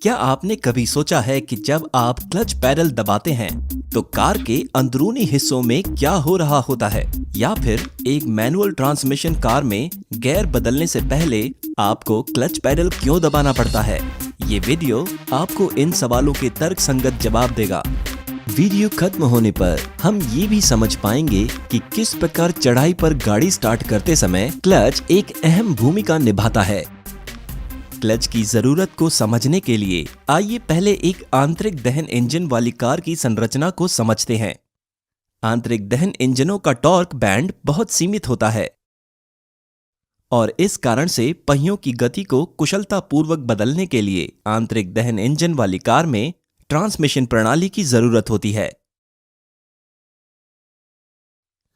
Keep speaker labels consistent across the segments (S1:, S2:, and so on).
S1: क्या आपने कभी सोचा है कि जब आप क्लच पैडल दबाते हैं तो कार के अंदरूनी हिस्सों में क्या हो रहा होता है, या फिर एक मैनुअल ट्रांसमिशन कार में गियर बदलने से पहले आपको क्लच पैडल क्यों दबाना पड़ता है? ये वीडियो आपको इन सवालों के तर्कसंगत जवाब देगा। वीडियो खत्म होने पर हम ये भी समझ पाएंगे कि किस प्रकार चढ़ाई पर गाड़ी स्टार्ट करते समय क्लच एक अहम भूमिका निभाता है। क्लच की जरूरत को समझने के लिए आइए पहले एक आंतरिक दहन इंजन वाली कार की संरचना को समझते हैं। आंतरिक दहन इंजनों का टॉर्क बैंड बहुत सीमित होता है और इस कारण से पहियों की गति को कुशलतापूर्वक बदलने के लिए आंतरिक दहन इंजन वाली कार में ट्रांसमिशन प्रणाली की जरूरत होती है।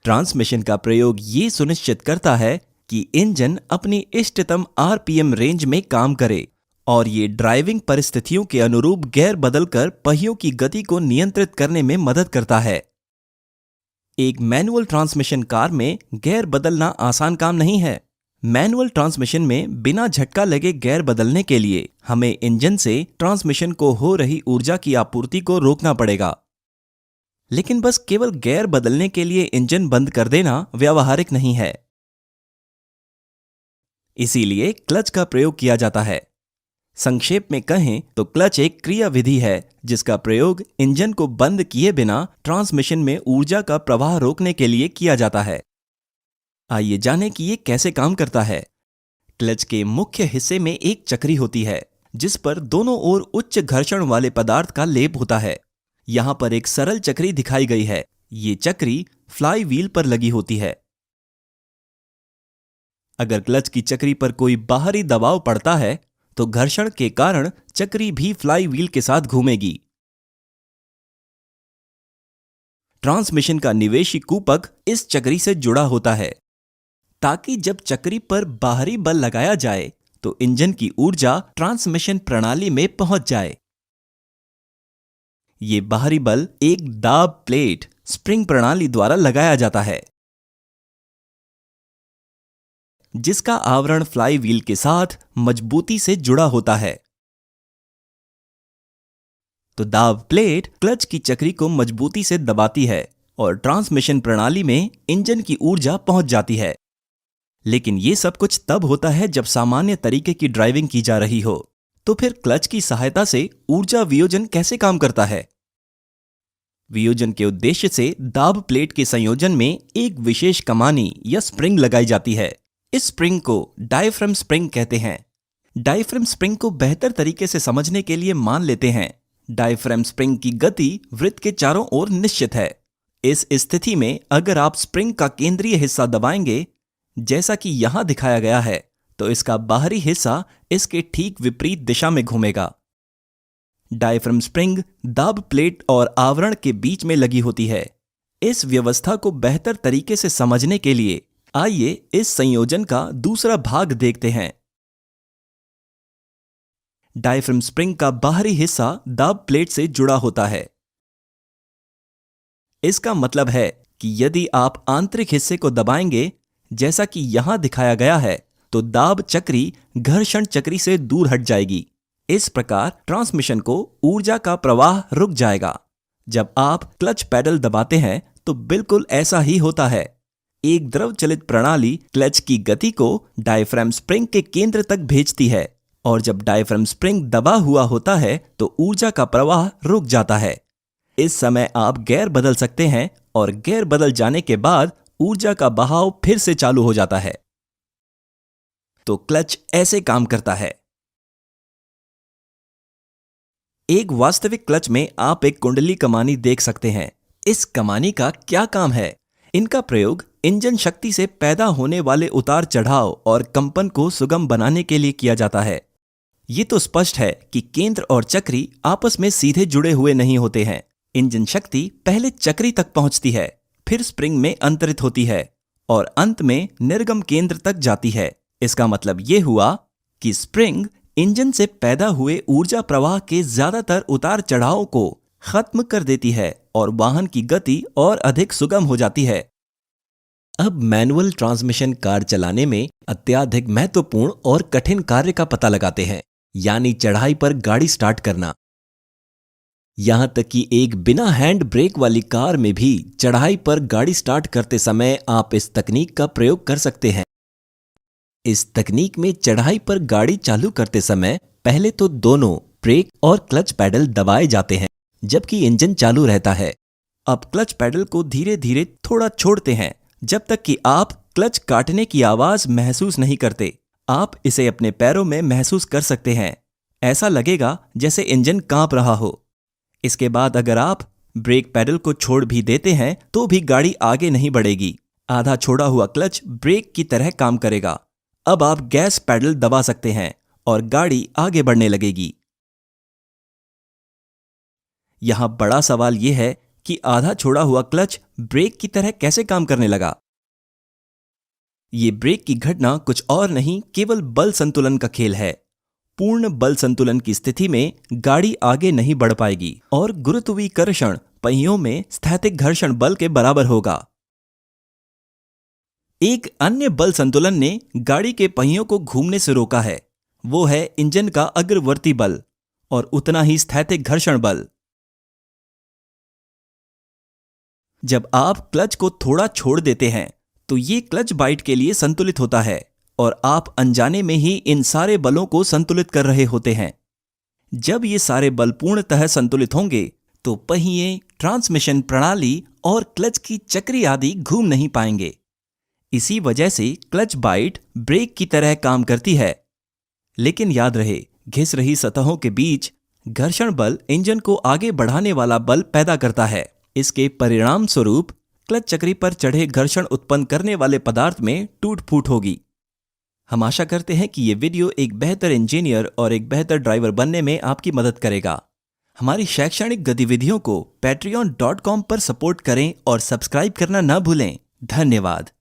S1: ट्रांसमिशन का प्रयोग ये सुनिश्चित करता है कि इंजन अपनी इष्टतम आरपीएम रेंज में काम करे और ये ड्राइविंग परिस्थितियों के अनुरूप गियर बदलकर पहियों की गति को नियंत्रित करने में मदद करता है। एक मैनुअल ट्रांसमिशन कार में गियर बदलना आसान काम नहीं है। मैनुअल ट्रांसमिशन में बिना झटका लगे गियर बदलने के लिए हमें इंजन से ट्रांसमिशन को हो रही ऊर्जा की आपूर्ति को रोकना पड़ेगा। लेकिन बस केवल गियर बदलने के लिए इंजन बंद कर देना व्यावहारिक नहीं है। इसीलिए क्लच का प्रयोग किया जाता है। संक्षेप में कहें तो क्लच एक क्रियाविधि है जिसका प्रयोग इंजन को बंद किए बिना ट्रांसमिशन में ऊर्जा का प्रवाह रोकने के लिए किया जाता है। आइए जानें कि ये कैसे काम करता है। क्लच के मुख्य हिस्से में एक चक्री होती है जिस पर दोनों ओर उच्च घर्षण वाले पदार्थ का लेप होता है। यहां पर एक सरल चक्री दिखाई गई है। ये चक्री फ्लाई व्हील पर लगी होती है। अगर क्लच की चक्री पर कोई बाहरी दबाव पड़ता है तो घर्षण के कारण चक्री भी फ्लाई व्हील के साथ घूमेगी। ट्रांसमिशन का निवेशी कूपक इस चक्री से जुड़ा होता है ताकि जब चक्री पर बाहरी बल लगाया जाए तो इंजन की ऊर्जा ट्रांसमिशन प्रणाली में पहुंच जाए। ये बाहरी बल एक दाब प्लेट स्प्रिंग प्रणाली द्वारा लगाया जाता है जिसका आवरण फ्लाई व्हील के साथ मजबूती से जुड़ा होता है। तो दाब प्लेट क्लच की चक्री को मजबूती से दबाती है और ट्रांसमिशन प्रणाली में इंजन की ऊर्जा पहुंच जाती है। लेकिन यह सब कुछ तब होता है जब सामान्य तरीके की ड्राइविंग की जा रही हो। तो फिर क्लच की सहायता से ऊर्जा वियोजन कैसे काम करता है? वियोजन के उद्देश्य से दाब प्लेट के संयोजन में एक विशेष कमानी या स्प्रिंग लगाई जाती है। इस स्प्रिंग को डायफ्राम स्प्रिंग कहते हैं। डायफ्राम स्प्रिंग को बेहतर तरीके से समझने के लिए मान लेते हैं। डायफ्राम स्प्रिंग की गति वृत्त के चारों ओर निश्चित है। इस स्थिति में अगर आप स्प्रिंग का केंद्रीय हिस्सा दबाएंगे जैसा कि यहां दिखाया गया है तो इसका बाहरी हिस्सा इसके ठीक विपरीत दिशा में घूमेगा। डायफ्राम स्प्रिंग दाब प्लेट और आवरण के बीच में लगी होती है। इस व्यवस्था को बेहतर तरीके से समझने के लिए आइए इस संयोजन का दूसरा भाग देखते हैं। डायफ्राम स्प्रिंग का बाहरी हिस्सा दाब प्लेट से जुड़ा होता है। इसका मतलब है कि यदि आप आंतरिक हिस्से को दबाएंगे जैसा कि यहां दिखाया गया है तो दाब चक्री घर्षण चक्री से दूर हट जाएगी। इस प्रकार ट्रांसमिशन को ऊर्जा का प्रवाह रुक जाएगा। जब आप क्लच पैडल दबाते हैं तो बिल्कुल ऐसा ही होता है। एक द्रव चलित प्रणाली क्लच की गति को डायफ्राम स्प्रिंग के केंद्र तक भेजती है और जब डायफ्राम स्प्रिंग दबा हुआ होता है तो ऊर्जा का प्रवाह रुक जाता है। इस समय आप गियर बदल सकते हैं और गियर बदल जाने के बाद ऊर्जा का बहाव फिर से चालू हो जाता है। तो क्लच ऐसे काम करता है। एक वास्तविक क्लच में आप एक कुंडली कमानी देख सकते हैं। इस कमानी का क्या काम है? इनका प्रयोग इंजन शक्ति से पैदा होने वाले उतार चढ़ाव और कंपन को सुगम बनाने के लिए किया जाता है। ये तो स्पष्ट है कि केंद्र और चक्री आपस में सीधे जुड़े हुए नहीं होते हैं। इंजन शक्ति पहले चक्री तक पहुंचती है, फिर स्प्रिंग में अंतरित होती है और अंत में निर्गम केंद्र तक जाती है। इसका मतलब ये हुआ कि स्प्रिंग इंजन से पैदा हुए ऊर्जा प्रवाह के ज्यादातर उतार चढ़ाव को खत्म कर देती है और वाहन की गति और अधिक सुगम हो जाती है। अब मैनुअल ट्रांसमिशन कार चलाने में अत्याधिक महत्वपूर्ण और कठिन कार्य का पता लगाते हैं। यानी चढ़ाई पर गाड़ी स्टार्ट करना। यहां तक कि एक बिना हैंड ब्रेक वाली कार में भी चढ़ाई पर गाड़ी स्टार्ट करते समय आप इस तकनीक का प्रयोग कर सकते हैं। इस तकनीक में चढ़ाई पर गाड़ी चालू करते समय पहले तो दोनों ब्रेक और क्लच पैडल दबाए जाते हैं जबकि इंजन चालू रहता है। अब क्लच पैडल को धीरे धीरे थोड़ा छोड़ते हैं जब तक कि आप क्लच काटने की आवाज महसूस नहीं करते। आप इसे अपने पैरों में महसूस कर सकते हैं। ऐसा लगेगा जैसे इंजन कांप रहा हो। इसके बाद अगर आप ब्रेक पैडल को छोड़ भी देते हैं तो भी गाड़ी आगे नहीं बढ़ेगी। आधा छोड़ा हुआ क्लच ब्रेक की तरह काम करेगा। अब आप गैस पैडल दबा सकते हैं और गाड़ी आगे बढ़ने लगेगी। यहां बड़ा सवाल यह है कि आधा छोड़ा हुआ क्लच ब्रेक की तरह कैसे काम करने लगा। ये ब्रेक की घटना कुछ और नहीं, केवल बल संतुलन का खेल है। पूर्ण बल संतुलन की स्थिति में गाड़ी आगे नहीं बढ़ पाएगी और गुरुत्वाकर्षण पहियों में स्थैतिक घर्षण बल के बराबर होगा। एक अन्य बल संतुलन ने गाड़ी के पहियों को घूमने से रोका है। वो है इंजन का अग्रवर्ती बल और उतना ही स्थैतिक घर्षण बल। जब आप क्लच को थोड़ा छोड़ देते हैं तो ये क्लच बाइट के लिए संतुलित होता है और आप अनजाने में ही इन सारे बलों को संतुलित कर रहे होते हैं। जब ये सारे बल पूर्णतः संतुलित होंगे तो पहिए, ट्रांसमिशन प्रणाली और क्लच की चक्री आदि घूम नहीं पाएंगे। इसी वजह से क्लच बाइट ब्रेक की तरह काम करती है। लेकिन याद रहे, घिस रही सतहों के बीच घर्षण बल इंजन को आगे बढ़ाने वाला बल पैदा करता है। इसके परिणाम स्वरूप क्लच चक्री पर चढ़े घर्षण उत्पन्न करने वाले पदार्थ में टूट फूट होगी। हम आशा करते हैं कि ये वीडियो एक बेहतर इंजीनियर और एक बेहतर ड्राइवर बनने में आपकी मदद करेगा। हमारी शैक्षणिक गतिविधियों को patreon.com पर सपोर्ट करें और सब्सक्राइब करना न भूलें। धन्यवाद।